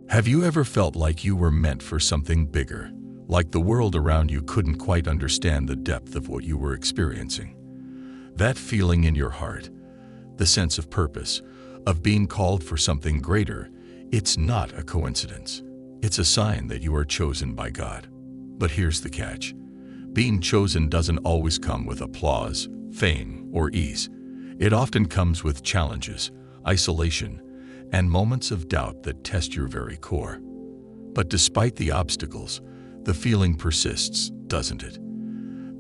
Have you ever felt like you were meant for something bigger, like the world around you couldn't quite understand the depth of what you were experiencing? That feeling in your heart, the sense of purpose, of being called for something greater, it's not a coincidence. It's a sign that you are chosen by God. But here's the catch. Being chosen doesn't always come with applause, fame, or ease. It often comes with challenges, isolation, and moments of doubt that test your very core. But despite the obstacles, the feeling persists, doesn't it?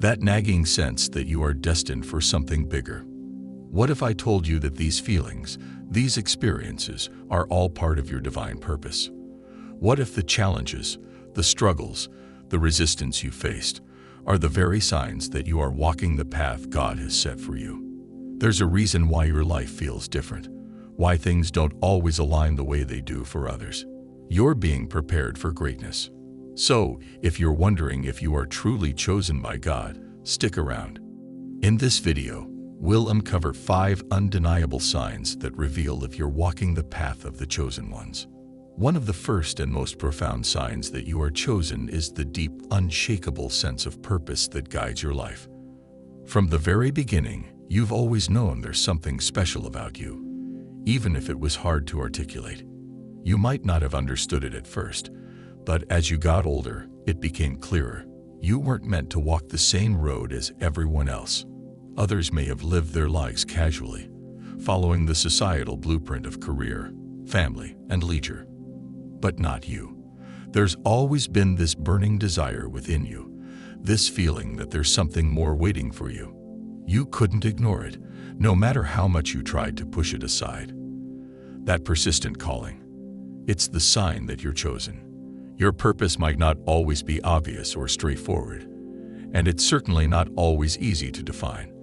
That nagging sense that you are destined for something bigger. What if I told you that these feelings, these experiences, are all part of your divine purpose? What if the challenges, the struggles, the resistance you faced, are the very signs that you are walking the path God has set for you? There's a reason why your life feels different, why things don't always align the way they do for others. You're being prepared for greatness. So, if you're wondering if you are truly chosen by God, stick around. In this video, we'll uncover 5 undeniable signs that reveal if you're walking the path of the chosen ones. One of the first and most profound signs that you are chosen is the deep, unshakable sense of purpose that guides your life. From the very beginning, you've always known there's something special about you, even if it was hard to articulate. You might not have understood it at first, but as you got older, it became clearer. You weren't meant to walk the same road as everyone else. Others may have lived their lives casually, following the societal blueprint of career, family, and leisure. But not you. There's always been this burning desire within you, this feeling that there's something more waiting for you. You couldn't ignore it, no matter how much you tried to push it aside. That persistent calling. It's the sign that you're chosen. Your purpose might not always be obvious or straightforward, and it's certainly not always easy to define.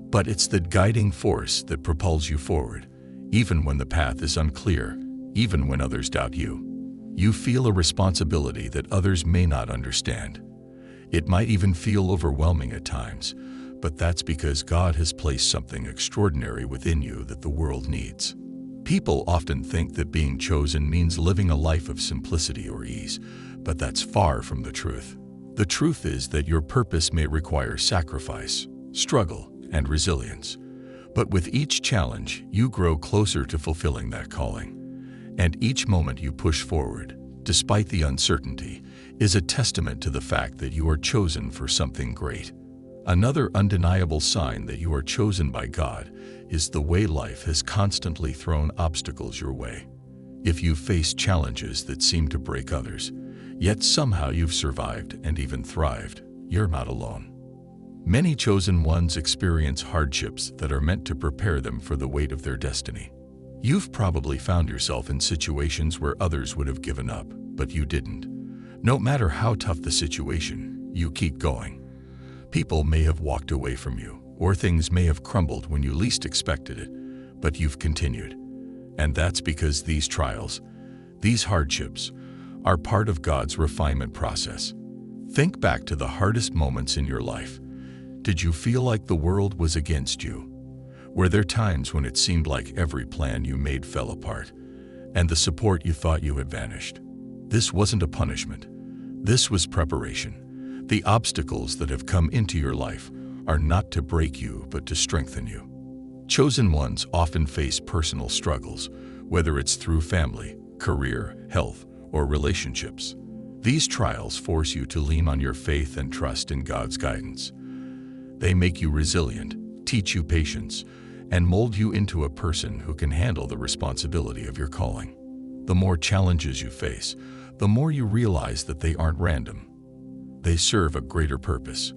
But it's the guiding force that propels you forward, even when the path is unclear, even when others doubt you. You feel a responsibility that others may not understand. It might even feel overwhelming at times, but that's because God has placed something extraordinary within you that the world needs. People often think that being chosen means living a life of simplicity or ease, but that's far from the truth. The truth is that your purpose may require sacrifice, struggle, and resilience. But with each challenge, you grow closer to fulfilling that calling. And each moment you push forward, despite the uncertainty, is a testament to the fact that you are chosen for something great. Another undeniable sign that you are chosen by God is the way life has constantly thrown obstacles your way. If you've faced challenges that seem to break others, yet somehow you've survived and even thrived, you're not alone. Many chosen ones experience hardships that are meant to prepare them for the weight of their destiny. You've probably found yourself in situations where others would have given up, but you didn't. No matter how tough the situation, you keep going. People may have walked away from you, or things may have crumbled when you least expected it, but you've continued. And that's because these trials, these hardships, are part of God's refinement process. Think back to the hardest moments in your life. Did you feel like the world was against you? Were there times when it seemed like every plan you made fell apart, and the support you thought you had vanished? This wasn't a punishment. This was preparation. The obstacles that have come into your life are not to break you, but to strengthen you. Chosen ones often face personal struggles, whether it's through family, career, health, or relationships. These trials force you to lean on your faith and trust in God's guidance. They make you resilient, teach you patience, and mold you into a person who can handle the responsibility of your calling. The more challenges you face, the more you realize that they aren't random. They serve a greater purpose.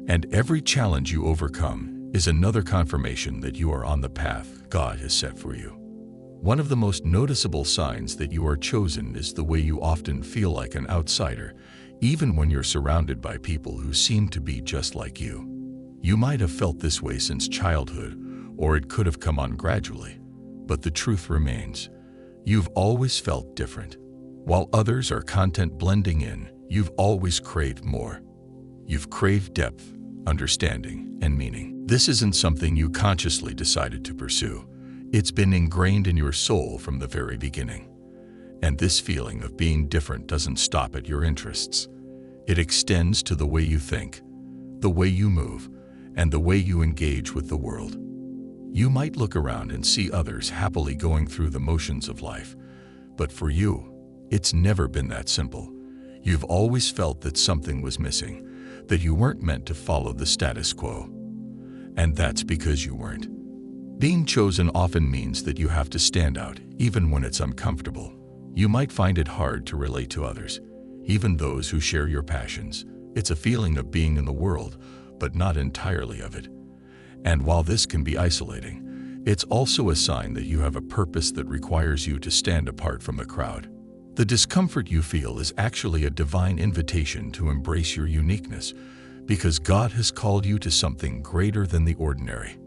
And every challenge you overcome is another confirmation that you are on the path God has set for you. One of the most noticeable signs that you are chosen is the way you often feel like an outsider, even when you're surrounded by people who seem to be just like you. You might have felt this way since childhood, or it could have come on gradually. But the truth remains, you've always felt different. While others are content blending in, you've always craved more. You've craved depth, understanding, and meaning. This isn't something you consciously decided to pursue. It's been ingrained in your soul from the very beginning. And this feeling of being different doesn't stop at your interests. It extends to the way you think, the way you move, and the way you engage with the world. You might look around and see others happily going through the motions of life, but for you, it's never been that simple. You've always felt that something was missing, that you weren't meant to follow the status quo. And that's because you weren't. Being chosen often means that you have to stand out, even when it's uncomfortable. You might find it hard to relate to others, even those who share your passions. It's a feeling of being in the world, but not entirely of it. And while this can be isolating, it's also a sign that you have a purpose that requires you to stand apart from the crowd. The discomfort you feel is actually a divine invitation to embrace your uniqueness, because God has called you to something greater than the ordinary.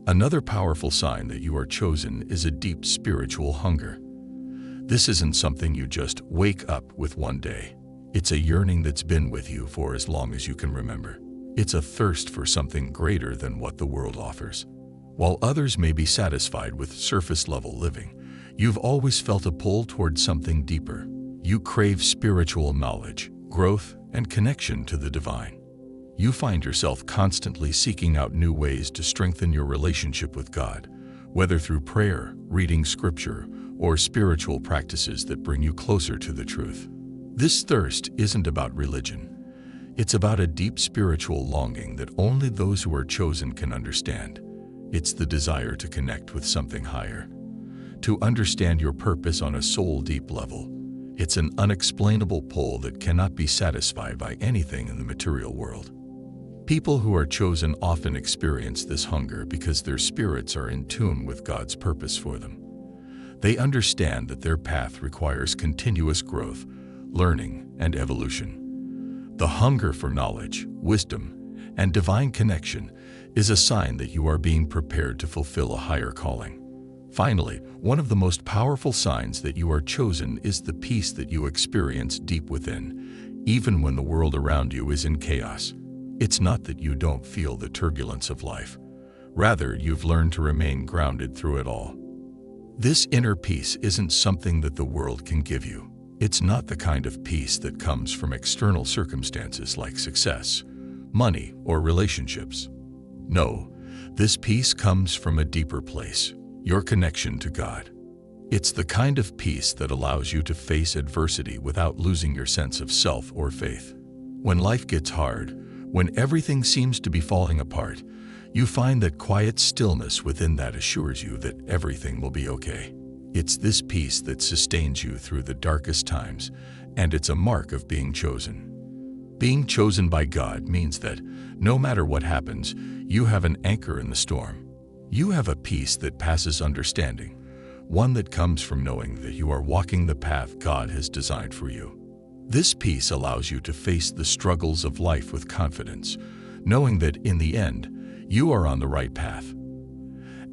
Another powerful sign that you are chosen is a deep spiritual hunger. This isn't something you just wake up with one day. It's a yearning that's been with you for as long as you can remember. It's a thirst for something greater than what the world offers. While others may be satisfied with surface-level living, you've always felt a pull toward something deeper. You crave spiritual knowledge, growth, and connection to the divine. You find yourself constantly seeking out new ways to strengthen your relationship with God, whether through prayer, reading scripture, or spiritual practices that bring you closer to the truth. This thirst isn't about religion. It's about a deep spiritual longing that only those who are chosen can understand. It's the desire to connect with something higher, to understand your purpose on a soul-deep level. It's an unexplainable pull that cannot be satisfied by anything in the material world. People who are chosen often experience this hunger because their spirits are in tune with God's purpose for them. They understand that their path requires continuous growth, learning, and evolution. The hunger for knowledge, wisdom, and divine connection is a sign that you are being prepared to fulfill a higher calling. Finally, one of the most powerful signs that you are chosen is the peace that you experience deep within, even when the world around you is in chaos. It's not that you don't feel the turbulence of life. Rather, you've learned to remain grounded through it all. This inner peace isn't something that the world can give you. It's not the kind of peace that comes from external circumstances like success, money, or relationships. No, this peace comes from a deeper place, your connection to God. It's the kind of peace that allows you to face adversity without losing your sense of self or faith. When life gets hard, when everything seems to be falling apart, you find that quiet stillness within that assures you that everything will be okay. It's this peace that sustains you through the darkest times, and it's a mark of being chosen. Being chosen by God means that, no matter what happens, you have an anchor in the storm. You have a peace that passes understanding, one that comes from knowing that you are walking the path God has designed for you. This peace allows you to face the struggles of life with confidence, knowing that in the end, you are on the right path.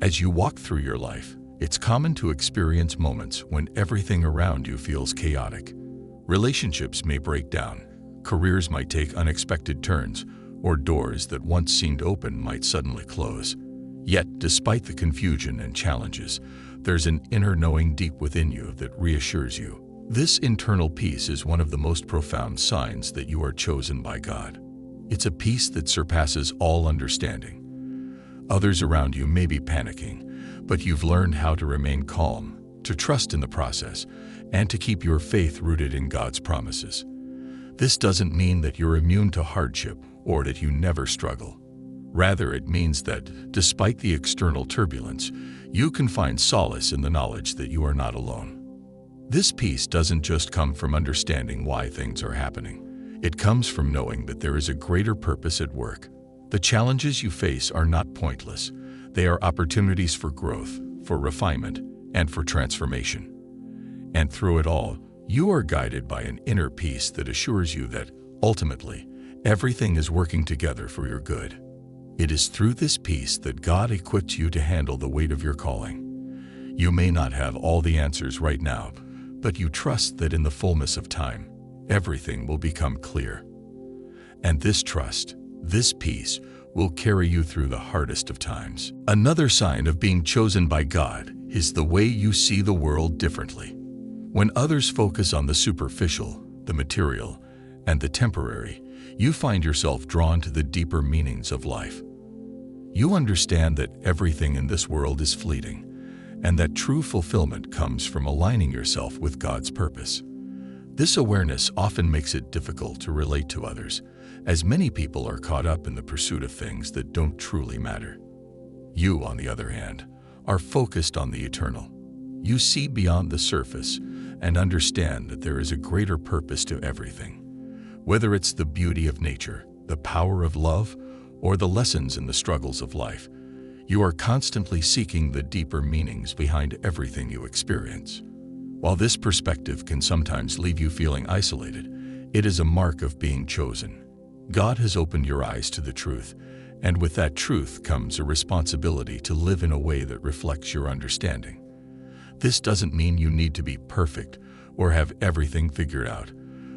As you walk through your life, it's common to experience moments when everything around you feels chaotic. Relationships may break down, careers might take unexpected turns, or doors that once seemed open might suddenly close. Yet, despite the confusion and challenges, there's an inner knowing deep within you that reassures you. This internal peace is one of the most profound signs that you are chosen by God. It's a peace that surpasses all understanding. Others around you may be panicking, but you've learned how to remain calm, to trust in the process, and to keep your faith rooted in God's promises. This doesn't mean that you're immune to hardship or that you never struggle. Rather, it means that, despite the external turbulence, you can find solace in the knowledge that you are not alone. This peace doesn't just come from understanding why things are happening. It comes from knowing that there is a greater purpose at work. The challenges you face are not pointless. They are opportunities for growth, for refinement, and for transformation. And through it all, you are guided by an inner peace that assures you that, ultimately, everything is working together for your good. It is through this peace that God equips you to handle the weight of your calling. You may not have all the answers right now, but you trust that in the fullness of time, everything will become clear. And this trust, this peace, will carry you through the hardest of times. Another sign of being chosen by God is the way you see the world differently. When others focus on the superficial, the material, and the temporary, you find yourself drawn to the deeper meanings of life. You understand that everything in this world is fleeting, and that true fulfillment comes from aligning yourself with God's purpose. This awareness often makes it difficult to relate to others, as many people are caught up in the pursuit of things that don't truly matter. You, on the other hand, are focused on the eternal. You see beyond the surface and understand that there is a greater purpose to everything. Whether it's the beauty of nature, the power of love, or the lessons in the struggles of life, you are constantly seeking the deeper meanings behind everything you experience. While this perspective can sometimes leave you feeling isolated, it is a mark of being chosen. God has opened your eyes to the truth, and with that truth comes a responsibility to live in a way that reflects your understanding. This doesn't mean you need to be perfect or have everything figured out,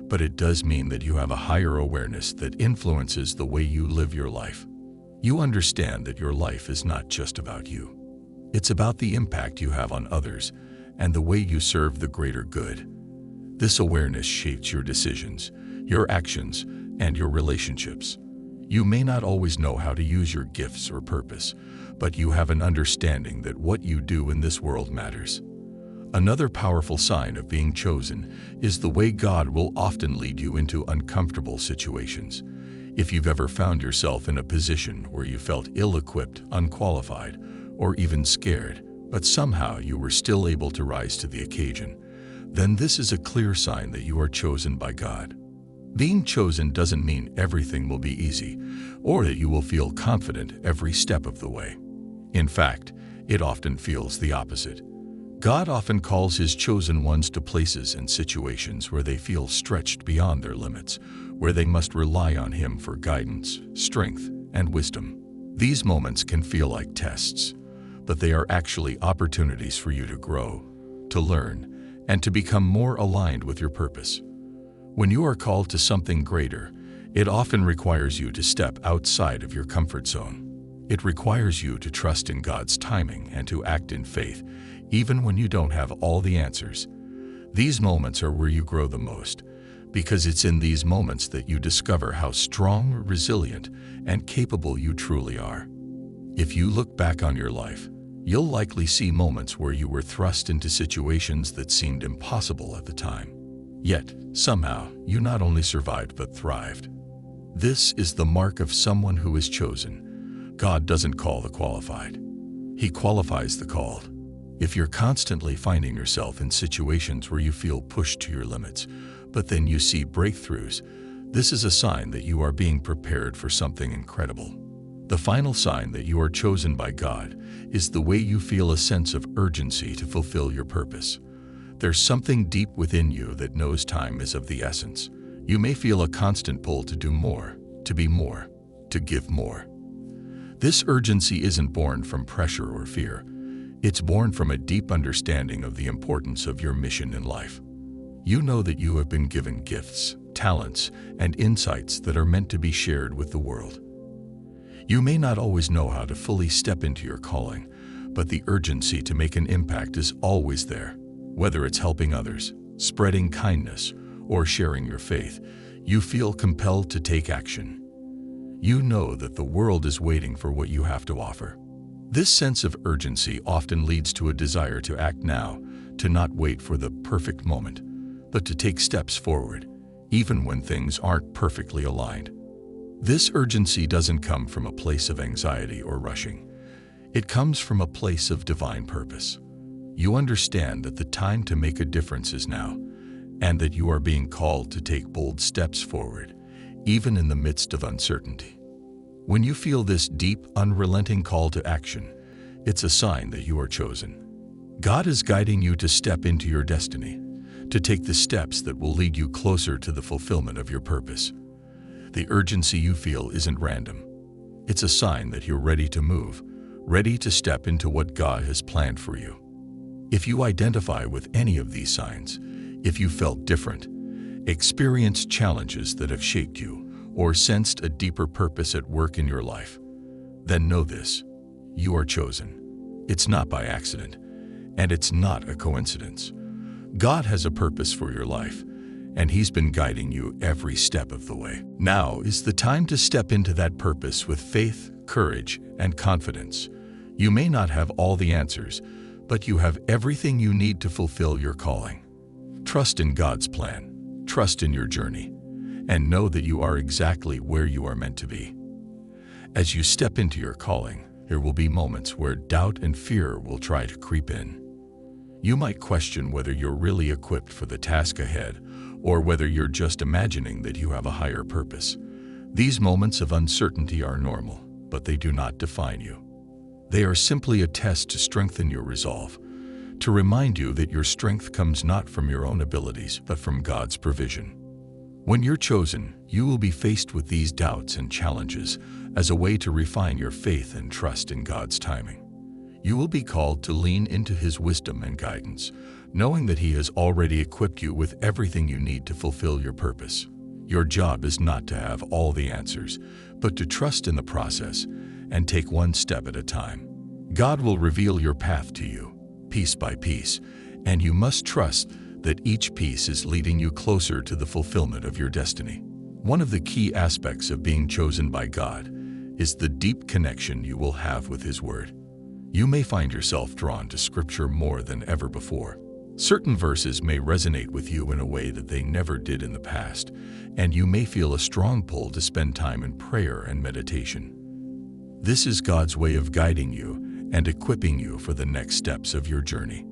but it does mean that you have a higher awareness that influences the way you live your life. You understand that your life is not just about you. It's about the impact you have on others and the way you serve the greater good. This awareness shapes your decisions, your actions, and your relationships. You may not always know how to use your gifts or purpose, but you have an understanding that what you do in this world matters. Another powerful sign of being chosen is the way God will often lead you into uncomfortable situations. If you've ever found yourself in a position where you felt ill-equipped, unqualified, or even scared, but somehow you were still able to rise to the occasion, then this is a clear sign that you are chosen by God. Being chosen doesn't mean everything will be easy, or that you will feel confident every step of the way. In fact, it often feels the opposite. God often calls His chosen ones to places and situations where they feel stretched beyond their limits, where they must rely on Him for guidance, strength, and wisdom. These moments can feel like tests, but they are actually opportunities for you to grow, to learn, and to become more aligned with your purpose. When you are called to something greater, it often requires you to step outside of your comfort zone. It requires you to trust in God's timing and to act in faith, even when you don't have all the answers. These moments are where you grow the most, because it's in these moments that you discover how strong, resilient, and capable you truly are. If you look back on your life, you'll likely see moments where you were thrust into situations that seemed impossible at the time. Yet, somehow, you not only survived but thrived. This is the mark of someone who is chosen. God doesn't call the qualified. He qualifies the called. If you're constantly finding yourself in situations where you feel pushed to your limits, but then you see breakthroughs, this is a sign that you are being prepared for something incredible. The final sign that you are chosen by God is the way you feel a sense of urgency to fulfill your purpose. There's something deep within you that knows time is of the essence. You may feel a constant pull to do more, to be more, to give more. This urgency isn't born from pressure or fear. It's born from a deep understanding of the importance of your mission in life. You know that you have been given gifts, talents, and insights that are meant to be shared with the world. You may not always know how to fully step into your calling, but the urgency to make an impact is always there. Whether it's helping others, spreading kindness, or sharing your faith, you feel compelled to take action. You know that the world is waiting for what you have to offer. This sense of urgency often leads to a desire to act now, to not wait for the perfect moment, but to take steps forward, even when things aren't perfectly aligned. This urgency doesn't come from a place of anxiety or rushing. It comes from a place of divine purpose. You understand that the time to make a difference is now, and that you are being called to take bold steps forward, even in the midst of uncertainty. When you feel this deep, unrelenting call to action, it's a sign that you are chosen. God is guiding you to step into your destiny, to take the steps that will lead you closer to the fulfillment of your purpose. The urgency you feel isn't random. It's a sign that you're ready to move, ready to step into what God has planned for you. If you identify with any of these signs, if you felt different, experienced challenges that have shaped you, or sensed a deeper purpose at work in your life, then know this: you are chosen. It's not by accident, and it's not a coincidence. God has a purpose for your life, and He's been guiding you every step of the way. Now is the time to step into that purpose with faith, courage, and confidence. You may not have all the answers, but you have everything you need to fulfill your calling. Trust in God's plan, trust in your journey, and know that you are exactly where you are meant to be. As you step into your calling, there will be moments where doubt and fear will try to creep in. You might question whether you're really equipped for the task ahead, or whether you're just imagining that you have a higher purpose. These moments of uncertainty are normal, but they do not define you. They are simply a test to strengthen your resolve, to remind you that your strength comes not from your own abilities, but from God's provision. When you're chosen, you will be faced with these doubts and challenges as a way to refine your faith and trust in God's timing. You will be called to lean into His wisdom and guidance, knowing that He has already equipped you with everything you need to fulfill your purpose. Your job is not to have all the answers, but to trust in the process and take one step at a time. God will reveal your path to you, piece by piece, and you must trust that each piece is leading you closer to the fulfillment of your destiny. One of the key aspects of being chosen by God is the deep connection you will have with His Word. You may find yourself drawn to Scripture more than ever before. Certain verses may resonate with you in a way that they never did in the past, and you may feel a strong pull to spend time in prayer and meditation. This is God's way of guiding you and equipping you for the next steps of your journey.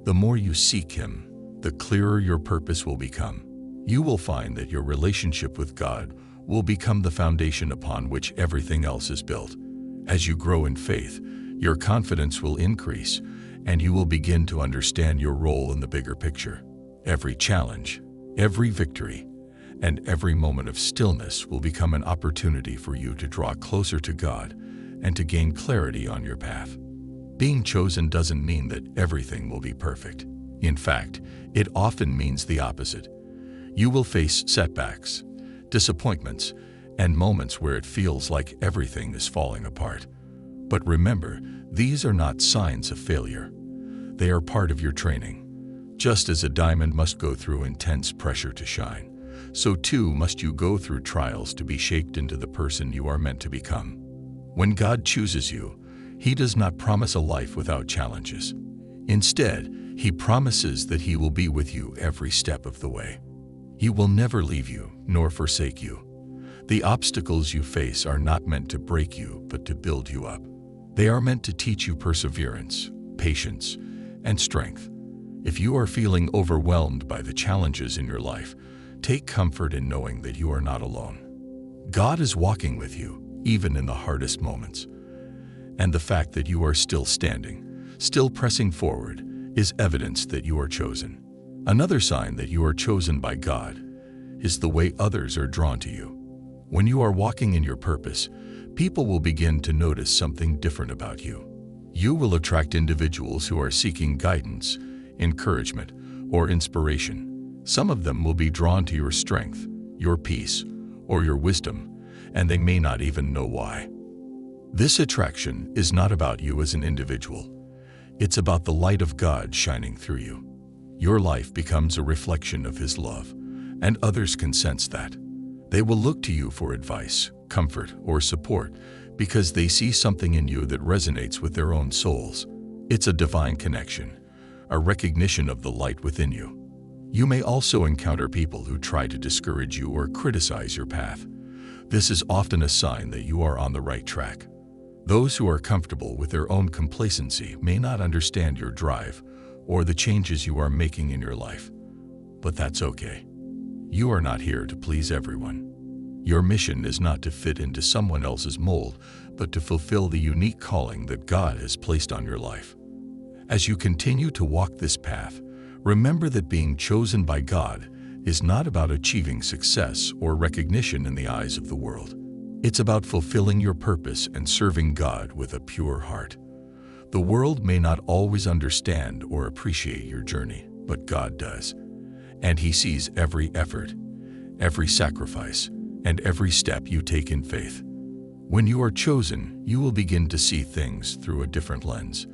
The more you seek Him, the clearer your purpose will become. You will find that your relationship with God will become the foundation upon which everything else is built. As you grow in faith, your confidence will increase, and you will begin to understand your role in the bigger picture. Every challenge, every victory, and every moment of stillness will become an opportunity for you to draw closer to God and to gain clarity on your path. Being chosen doesn't mean that everything will be perfect. In fact, it often means the opposite. You will face setbacks, disappointments, and moments where it feels like everything is falling apart. But remember, these are not signs of failure. They are part of your training. Just as a diamond must go through intense pressure to shine, so too must you go through trials to be shaped into the person you are meant to become. When God chooses you, He does not promise a life without challenges. Instead, He promises that He will be with you every step of the way. He will never leave you nor forsake you. The obstacles you face are not meant to break you, but to build you up. They are meant to teach you perseverance, patience, and strength. If you are feeling overwhelmed by the challenges in your life, take comfort in knowing that you are not alone. God is walking with you, even in the hardest moments. And the fact that you are still standing, still pressing forward, is evidence that you are chosen. Another sign that you are chosen by God is the way others are drawn to you. When you are walking in your purpose, people will begin to notice something different about you. You will attract individuals who are seeking guidance, encouragement, or inspiration. Some of them will be drawn to your strength, your peace, or your wisdom, and they may not even know why. This attraction is not about you as an individual. It's about the light of God shining through you. Your life becomes a reflection of His love, and others can sense that. They will look to you for advice, comfort, or support because they see something in you that resonates with their own souls. It's a divine connection, a recognition of the light within you. You may also encounter people who try to discourage you or criticize your path. This is often a sign that you are on the right track. Those who are comfortable with their own complacency may not understand your drive or the changes you are making in your life. But that's okay. You are not here to please everyone. Your mission is not to fit into someone else's mold, but to fulfill the unique calling that God has placed on your life. As you continue to walk this path, remember that being chosen by God is not about achieving success or recognition in the eyes of the world. It's about fulfilling your purpose and serving God with a pure heart. The world may not always understand or appreciate your journey, but God does. And He sees every effort, every sacrifice, and every step you take in faith. When you are chosen, you will begin to see things through a different lens.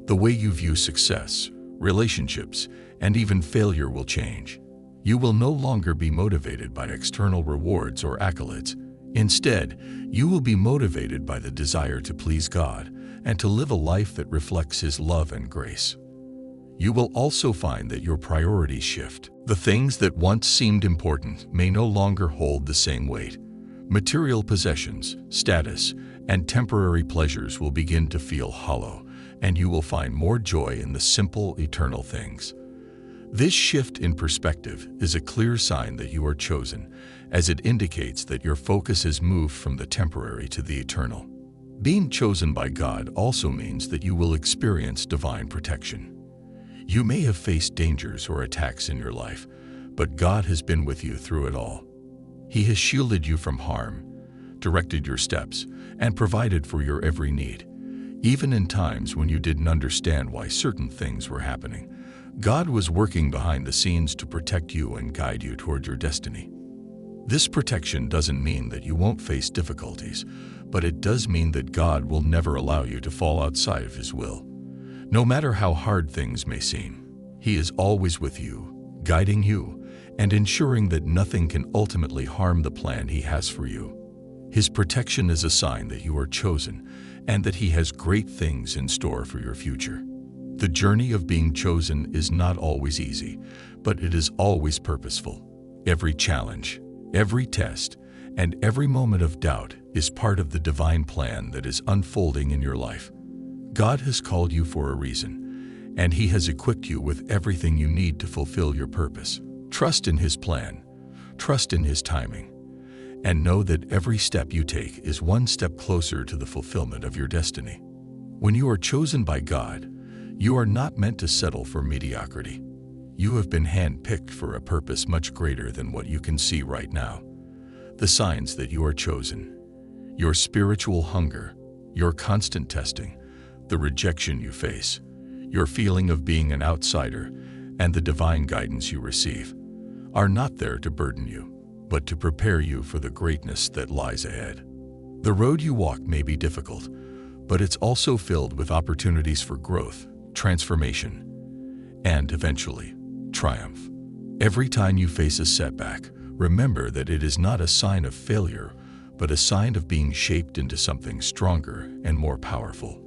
The way you view success, relationships, and even failure will change. You will no longer be motivated by external rewards or accolades. Instead, you will be motivated by the desire to please God and to live a life that reflects His love and grace. You will also find that your priorities shift. The things that once seemed important may no longer hold the same weight. Material possessions, status, and temporary pleasures will begin to feel hollow, and you will find more joy in the simple, eternal things. This shift in perspective is a clear sign that you are chosen, as it indicates that your focus has moved from the temporary to the eternal. Being chosen by God also means that you will experience divine protection. You may have faced dangers or attacks in your life, but God has been with you through it all. He has shielded you from harm, directed your steps, and provided for your every need. Even in times when you didn't understand why certain things were happening, God was working behind the scenes to protect you and guide you toward your destiny. This protection doesn't mean that you won't face difficulties, but it does mean that God will never allow you to fall outside of His will. No matter how hard things may seem, He is always with you, guiding you, and ensuring that nothing can ultimately harm the plan He has for you. His protection is a sign that you are chosen and that He has great things in store for your future. The journey of being chosen is not always easy, but it is always purposeful. Every challenge, every test, and every moment of doubt is part of the divine plan that is unfolding in your life. God has called you for a reason, and He has equipped you with everything you need to fulfill your purpose. Trust in His plan, trust in His timing, and know that every step you take is one step closer to the fulfillment of your destiny. When you are chosen by God, you are not meant to settle for mediocrity. You have been handpicked for a purpose much greater than what you can see right now. The signs that you are chosen, your spiritual hunger, your constant testing, the rejection you face, your feeling of being an outsider, and the divine guidance you receive, are not there to burden you, but to prepare you for the greatness that lies ahead. The road you walk may be difficult, but it's also filled with opportunities for growth, transformation, and eventually, triumph. Every time you face a setback, remember that it is not a sign of failure, but a sign of being shaped into something stronger and more powerful.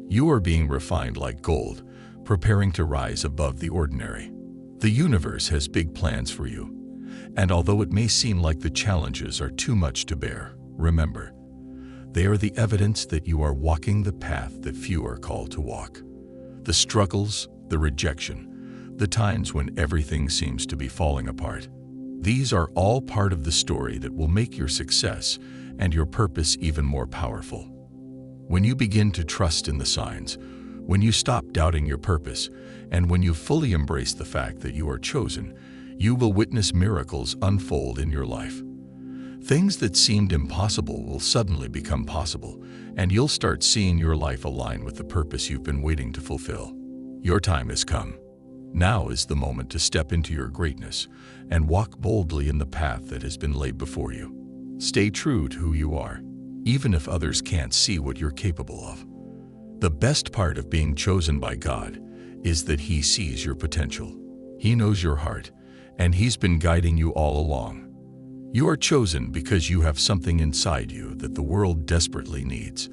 You are being refined like gold, preparing to rise above the ordinary. The universe has big plans for you, and although it may seem like the challenges are too much to bear, remember, they are the evidence that you are walking the path that few are called to walk. The struggles, the rejection, the times when everything seems to be falling apart, these are all part of the story that will make your success and your purpose even more powerful. When you begin to trust in the signs, when you stop doubting your purpose, and when you fully embrace the fact that you are chosen, you will witness miracles unfold in your life. Things that seemed impossible will suddenly become possible, and you'll start seeing your life align with the purpose you've been waiting to fulfill. Your time has come. Now is the moment to step into your greatness and walk boldly in the path that has been laid before you. Stay true to who you are, even if others can't see what you're capable of. The best part of being chosen by God is that He sees your potential. He knows your heart, and He's been guiding you all along. You are chosen because you have something inside you that the world desperately needs.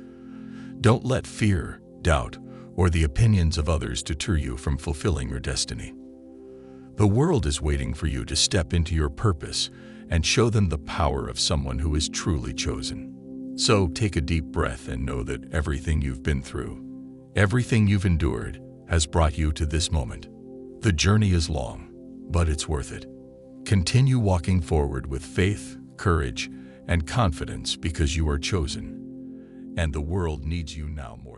Don't let fear, doubt, or the opinions of others deter you from fulfilling your destiny. The world is waiting for you to step into your purpose and show them the power of someone who is truly chosen. So take a deep breath and know that everything you've been through, everything you've endured, has brought you to this moment. The journey is long, but it's worth it. Continue walking forward with faith, courage, and confidence because you are chosen, and the world needs you now more.